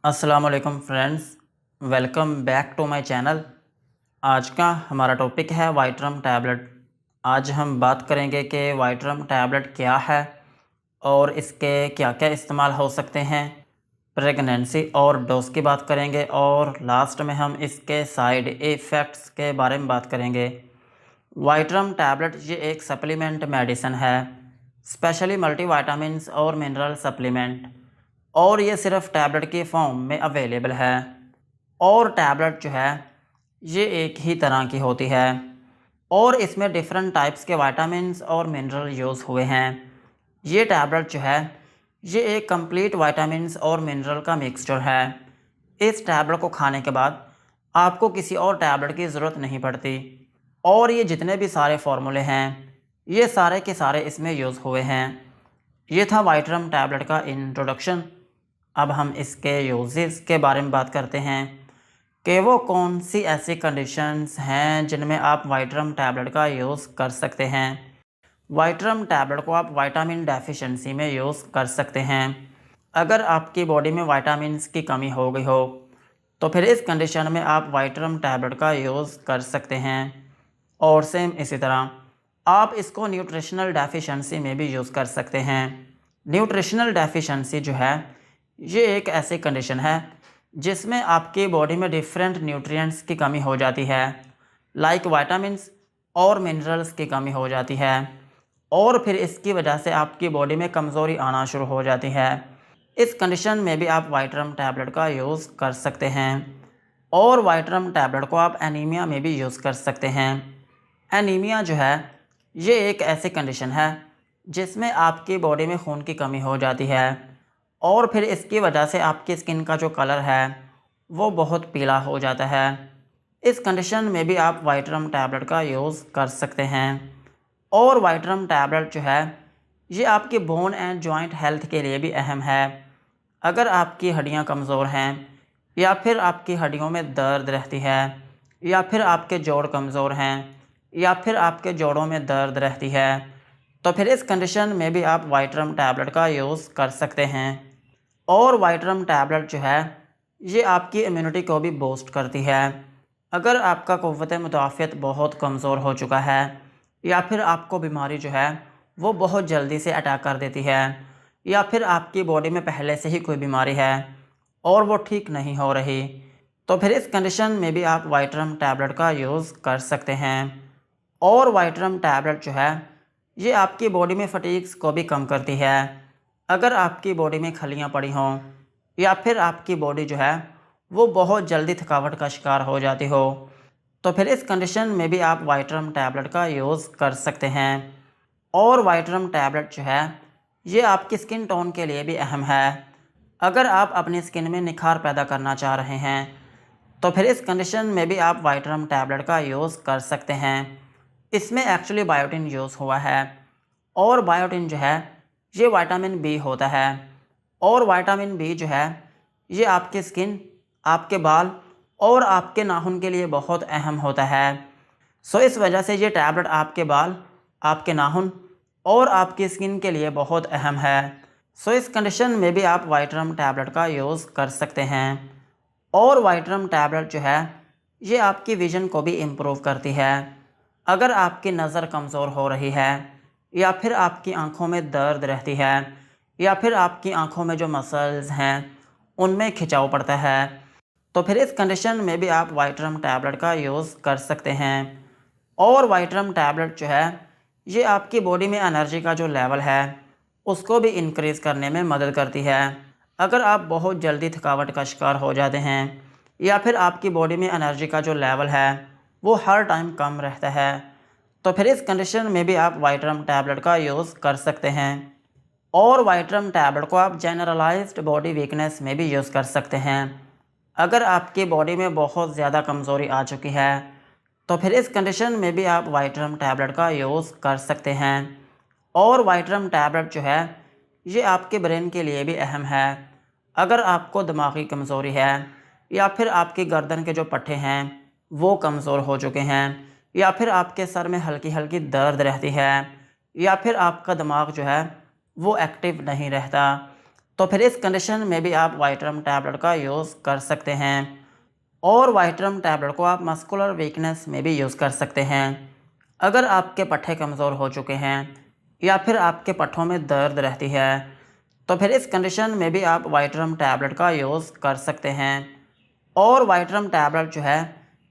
अस्सलाम वालेकुम friends, welcome back to my channel. आज का हमारा टॉपिक है वाइटरम टैबलेट। आज हम बात करेंगे कि वाइटरम टैबलेट क्या है और इसके क्या क्या इस्तेमाल हो सकते हैं। प्रेगनेंसी और डोज की बात करेंगे और लास्ट में हम इसके साइड इफ़ेक्ट्स के बारे में बात करेंगे। वाइटरम टैबलेट ये एक सप्लीमेंट मेडिसिन है, स्पेशली मल्टीविटामिन्स और मिनरल सप्लीमेंट, और ये सिर्फ टैबलेट की फॉर्म में अवेलेबल है। और टैबलेट जो है ये एक ही तरह की होती है और इसमें डिफरेंट टाइप्स के विटामिन्स और मिनरल यूज़ हुए हैं। ये टैबलेट जो है ये एक कंप्लीट विटामिन्स और मिनरल का मिक्सचर है। इस टैबलेट को खाने के बाद आपको किसी और टैबलेट की ज़रूरत नहीं पड़ती और ये जितने भी सारे फार्मूले हैं ये सारे के सारे इसमें यूज़ हुए हैं। ये था वाइटरम टैबलेट का इंट्रोडक्शन। अब हम इसके यूजेस के बारे में बात करते हैं कि वो कौन सी ऐसी कंडीशंस हैं जिनमें आप वाइटरम टैबलेट का यूज़ कर सकते हैं। वाइटरम टैबलेट को आप विटामिन डेफिशिएंसी में यूज़ कर सकते हैं। अगर आपकी बॉडी में विटामिन्स की कमी हो गई हो तो फिर इस कंडीशन में आप वाइटरम टैबलेट का यूज़ कर सकते हैं। और सेम इसी तरह आप इसको न्यूट्रिशनल डेफिशिएंसी में भी यूज़ कर सकते हैं। न्यूट्रिशनल डेफिशिएंसी जो है ये एक ऐसी कंडीशन है जिसमें आपकी बॉडी में डिफरेंट न्यूट्रिएंट्स की कमी हो जाती है, लाइक विटामिन्स और मिनरल्स की कमी हो जाती है और फिर इसकी वजह से आपकी बॉडी में कमज़ोरी आना शुरू हो जाती है। इस कंडीशन में भी आप वाइटरम टैबलेट का यूज़ कर सकते हैं और वाइटरम टैबलेट को आप एनीमिया में भी यूज़ कर सकते हैं। एनीमिया जो है ये एक ऐसी कंडीशन है जिसमें आपकी बॉडी में खून की कमी हो जाती है और फिर इसकी वजह से आपकी स्किन का जो कलर है वो बहुत पीला हो जाता है। इस कंडीशन में भी आप वाइटरम टैबलेट का यूज़ कर सकते हैं। और वाइटरम टैबलेट जो है ये आपकी बोन एंड जॉइंट हेल्थ के लिए भी अहम है। अगर आपकी हड्डियां कमज़ोर हैं या फिर आपकी हड्डियों में दर्द रहती है या फिर आपके जोड़ कमज़ोर हैं या फिर आपके जोड़ों में दर्द रहती है तो फिर इस कंडीशन में भी आप वाइटरम टैबलेट का यूज़ कर सकते हैं। और वाइटरम टैबलेट जो है ये आपकी इम्यूनिटी को भी बूस्ट करती है। अगर आपका क़ुव्वत मुदाफ़ियत बहुत कमज़ोर हो चुका है या फिर आपको बीमारी जो है वो बहुत जल्दी से अटैक कर देती है या फिर आपकी बॉडी में पहले से ही कोई बीमारी है और वो ठीक नहीं हो रही तो फिर इस कंडीशन में भी आप वाइटरम टैबलेट का यूज़ कर सकते हैं। और वाइटरम टैबलेट जो है ये आपकी बॉडी में फटीग्स को भी कम करती है। अगर आपकी बॉडी में खलियां पड़ी हों या फिर आपकी बॉडी जो है वो बहुत जल्दी थकावट का शिकार हो जाती हो तो फिर इस कंडीशन में भी आप वाइटरम टैबलेट का यूज़ कर सकते हैं। और वाइटरम टैबलेट जो है ये आपकी स्किन टोन के लिए भी अहम है। अगर आप अपनी स्किन में निखार पैदा करना चाह रहे हैं तो फिर इस कंडीशन में भी आप वाइटरम टैबलेट का यूज़ कर सकते हैं। इसमें एक्चुअली बायोटिन यूज़ हुआ है और बायोटिन जो है ये विटामिन बी होता है और विटामिन बी जो है ये आपकी स्किन, आपके बाल और आपके नाखून के लिए बहुत अहम होता है। सो इस वजह से ये टैबलेट आपके बाल, आपके नाखून और आपकी स्किन के लिए बहुत अहम है। सो इस कंडीशन में भी आप वाइटरम टैबलेट का यूज़ कर सकते हैं। और वाइटरम टैबलेट जो है ये आपकी विज़न को भी इम्प्रूव करती है। अगर आपकी नज़र कमज़ोर हो रही है या फिर आपकी आंखों में दर्द रहती है या फिर आपकी आंखों में जो मसल्स हैं उनमें खिंचाव पड़ता है तो फिर इस कंडीशन में भी आप वाइटरम टैबलेट का यूज़ कर सकते हैं। और वाइटरम टैबलेट जो है ये आपकी बॉडी में एनर्जी का जो लेवल है उसको भी इंक्रीज़ करने में मदद करती है। अगर आप बहुत जल्दी थकावट का शिकार हो जाते हैं या फिर आपकी बॉडी में एनर्जी का जो लेवल है वो हर टाइम कम रहता है तो फिर इस कंडीशन में भी आप वाइटरम टैबलेट का यूज़ कर सकते हैं। और वाइटरम टैबलेट को आप जनरलाइज्ड बॉडी वीकनेस में भी यूज़ कर सकते हैं। अगर आपकी बॉडी में बहुत ज़्यादा कमज़ोरी आ चुकी है तो फिर इस कंडीशन में भी आप वाइटरम टैबलेट का यूज़ कर सकते हैं। और वाइटरम टैबलेट जो है ये आपके ब्रेन के लिए भी अहम है। अगर आपको दिमागी कमज़ोरी है या फिर आपकी गर्दन के जो पट्टे हैं वो कमज़ोर हो चुके हैं या फिर आपके सर में हल्की हल्की दर्द रहती है या फिर आपका दिमाग जो है वो एक्टिव नहीं रहता तो फिर इस कंडीशन में भी आप वाइटरम टैबलेट का यूज़ कर सकते हैं। और वाइटरम टैबलेट को आप मस्कुलर वीकनेस में भी यूज़ कर सकते हैं। अगर आपके पट्टे कमज़ोर हो चुके हैं या फिर आपके पट्टों में दर्द रहती है, तो फिर इस कंडीशन में भी आप वाइटरम टैबलेट का यूज़ कर सकते हैं। और वाइटरम टैबलेट जो है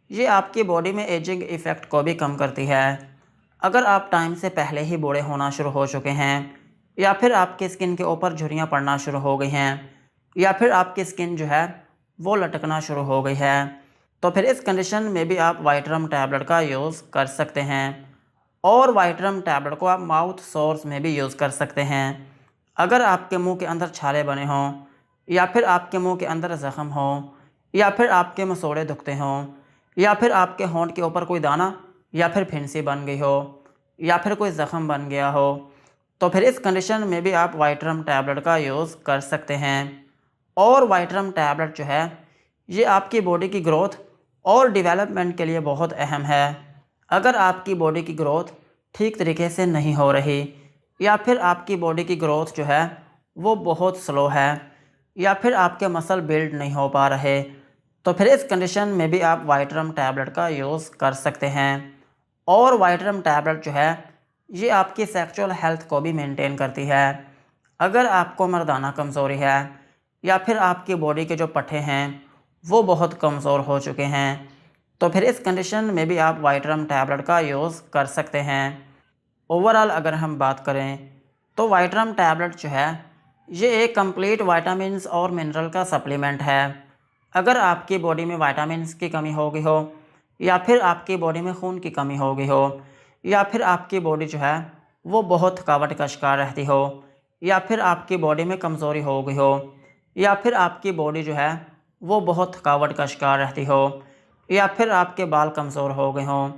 ये आपकी बॉडी में एजिंग इफ़ेक्ट को भी कम करती है। अगर आप टाइम से पहले ही बूढ़े होना शुरू हो चुके हैं या फिर आपकी स्किन के ऊपर झुर्रियाँ पड़ना शुरू हो गई हैं या फिर आपकी स्किन जो है वो लटकना शुरू हो गई है, तो फिर इस कंडीशन में भी आप वाइटरम टैबलेट का यूज़ कर सकते हैं। और वाइटरम टैबलेट को आप माउथ सोर्स में भी यूज़ कर सकते हैं। अगर आपके मुंह के अंदर छाले बने हों या फिर आपके मुंह के अंदर ज़ख़म हो या फिर आपके मसोड़े दुखते हों या फिर आपके होंठ के ऊपर कोई दाना या फिर फिंसी बन गई हो या फिर कोई ज़ख़म बन गया हो, तो फिर इस कंडीशन में भी आप वाइटरम टैबलेट का यूज़ कर सकते हैं। और वाइटरम टैबलेट जो है ये आपकी बॉडी की ग्रोथ और डेवलपमेंट के लिए बहुत अहम है। अगर आपकी बॉडी की ग्रोथ ठीक तरीके से नहीं हो रही या फिर आपकी बॉडी की ग्रोथ जो है वो बहुत स्लो है या फिर आपके मसल बिल्ड नहीं हो पा रहे, तो फिर इस कंडीशन में भी आप वाइटरम टैबलेट का यूज़ कर सकते हैं। और वाइटरम टैबलेट जो है ये आपकी सेक्सुअल हेल्थ को भी मेंटेन करती है। अगर आपको मर्दाना कमज़ोरी है या फिर आपकी बॉडी के जो पट्टे हैं वो बहुत कमज़ोर हो चुके हैं, तो फिर इस कंडीशन में भी आप वाइटरम टैबलेट का यूज़ कर सकते हैं। ओवरऑल अगर हम बात करें तो वाइटरम टैबलेट जो है ये एक कंप्लीट विटामिन्स और मिनरल का सप्लीमेंट है। अगर आपकी बॉडी में विटामिन्स की कमी हो गई हो या फिर आपकी बॉडी में खून की कमी हो गई हो या फिर आपकी बॉडी जो है वो बहुत थकावट का शिकार रहती हो या फिर आपकी बॉडी में कमज़ोरी हो गई हो या फिर आपकी बॉडी जो है वो बहुत थकावट का शिकार रहती हो या फिर आपके बाल कमज़ोर हो गए हों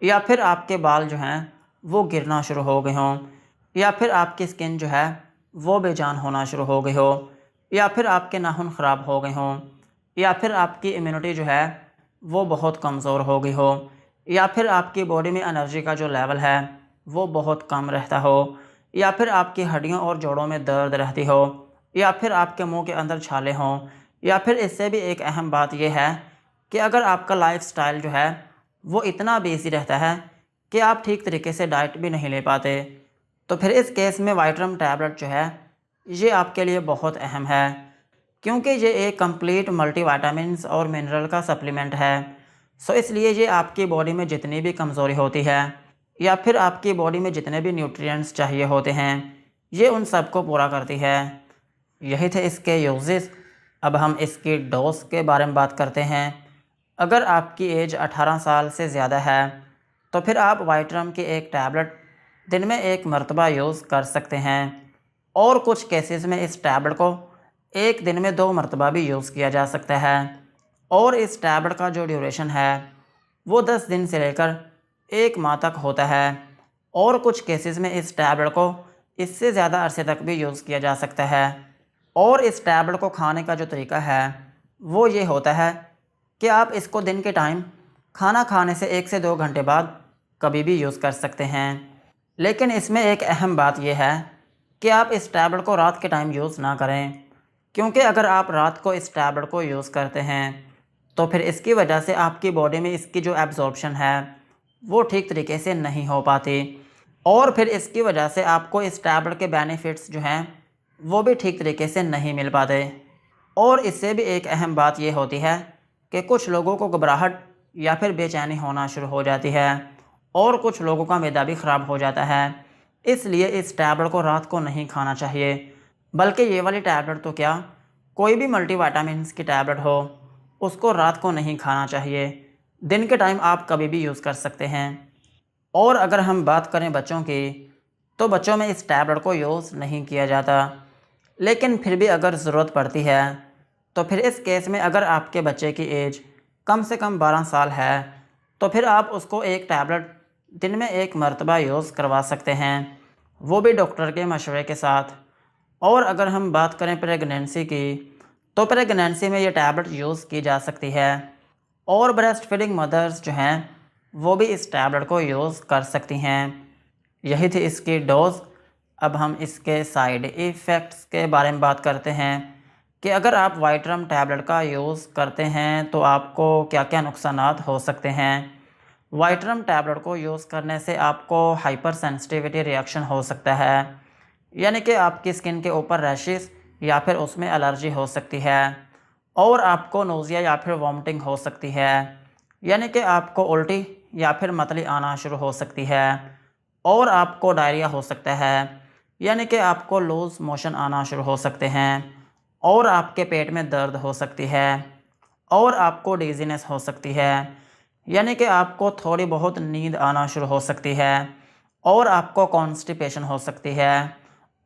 या फिर आपके बाल जो हैं वो गिरना शुरू हो गए हों या फिर आपकी स्किन जो है वो बेजान होना शुरू हो गई हो या फिर आपके नाखून ख़राब हो गए हों या फिर आपकी इम्यूनिटी जो है वो बहुत कमज़ोर हो गई हो या फिर आपकी बॉडी में एनर्जी का जो लेवल है वो बहुत कम रहता हो या फिर आपकी हड्डियों और जोड़ों में दर्द रहती हो या फिर आपके मुंह के अंदर छाले हों, या फिर इससे भी एक अहम बात यह है कि अगर आपका लाइफस्टाइल जो है वो इतना बिजी रहता है कि आप ठीक तरीके से डाइट भी नहीं ले पाते, तो फिर इस केस में वाइटरम टैबलेट जो है ये आपके लिए बहुत अहम है, क्योंकि ये एक कंप्लीट मल्टीविटामिन्स और मिनरल का सप्लीमेंट है। सो इसलिए ये आपकी बॉडी में जितनी भी कमज़ोरी होती है या फिर आपकी बॉडी में जितने भी न्यूट्रिएंट्स चाहिए होते हैं ये उन सबको पूरा करती है। यही थे इसके यूजेस। अब हम इसकी डोज के बारे में बात करते हैं। अगर आपकी एज 18 साल से ज़्यादा है तो फिर आप वाइटरम की एक टैबलेट दिन में एक मरतबा यूज़ कर सकते हैं, और कुछ केसेस में इस टैबलेट को एक दिन में 2 मरतबा भी यूज़ किया जा सकता है। और इस टैबलेट का जो ड्यूरेशन है वो 10 दिन से लेकर 1 माह तक होता है, और कुछ केसेस में इस टैबलेट को इससे ज़्यादा अरसे तक भी यूज़ किया जा सकता है। और इस टैबलेट को खाने का जो तरीका है वो ये होता है कि आप इसको दिन के टाइम खाना खाने से 1 से 2 घंटे बाद कभी भी यूज़ कर सकते हैं। लेकिन इसमें एक अहम बात यह है कि आप इस टैबलेट को रात के टाइम यूज़ ना करें, क्योंकि अगर आप रात को इस टैबलेट को यूज़ करते हैं तो फिर इसकी वजह से आपकी बॉडी में इसकी जो एब्जॉर्प्शन है वो ठीक तरीके से नहीं हो पाती, और फिर इसकी वजह से आपको इस टैबलेट के बेनिफिट्स जो हैं वो भी ठीक तरीके से नहीं मिल पाते। और इससे भी एक अहम बात ये होती है कि कुछ लोगों को घबराहट या फिर बेचैनी होना शुरू हो जाती है, और कुछ लोगों का मैदा भी ख़राब हो जाता है। इसलिए इस टैबलेट को रात को नहीं खाना चाहिए, बल्कि ये वाली टैबलेट तो क्या, कोई भी मल्टीविटामिन्स की टैबलेट हो उसको रात को नहीं खाना चाहिए। दिन के टाइम आप कभी भी यूज़ कर सकते हैं। और अगर हम बात करें बच्चों की, तो बच्चों में इस टैबलेट को यूज़ नहीं किया जाता, लेकिन फिर भी अगर ज़रूरत पड़ती है तो फिर इस केस में अगर आपके बच्चे की एज कम से कम 12 साल है तो फिर आप उसको एक टैबलेट दिन में 1 मरतबा यूज़ करवा सकते हैं, वो भी डॉक्टर के मशवरे के साथ। और अगर हम बात करें प्रेगनेंसी की, तो प्रेगनेंसी में ये टैबलेट यूज़ की जा सकती है, और ब्रेस्ट फीडिंग मदर्स जो हैं वो भी इस टैबलेट को यूज़ कर सकती हैं। यही थी इसकी डोज़। अब हम इसके साइड इफ़ेक्ट्स के बारे में बात करते हैं कि अगर आप वाइटरम टैबलेट का यूज़ करते हैं तो आपको क्या क्या नुकसानात हो सकते हैं। वाइटरम टैबलेट को यूज़ करने से आपको हाइपर सेंसिटिविटी रिएक्शन हो सकता है, यानी कि आपकी स्किन के ऊपर रैशेस या फिर उसमें एलर्जी हो सकती है और आपको नोज़िया या फिर वॉमिटिंग हो सकती है, यानी कि आपको उल्टी या फिर मतली आना शुरू हो सकती है और आपको डायरिया हो सकता है, यानी कि आपको लूज़ मोशन आना शुरू हो सकते हैं और आपके पेट में दर्द हो सकती है और आपको डिज़ीनेस हो सकती है, यानी कि आपको थोड़ी बहुत नींद आना शुरू हो सकती है और आपको कॉन्स्टिपेशन हो सकती है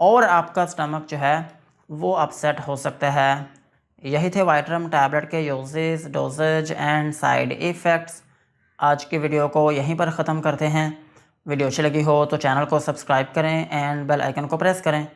और आपका स्टमक जो है वो अपसेट हो सकता है। यही थे वाइटरम टैबलेट के uses, doses and side effects. आज की वीडियो को यहीं पर ख़त्म करते हैं। वीडियो अच्छी लगी हो तो चैनल को सब्सक्राइब करें एंड बेल आइकन को प्रेस करें।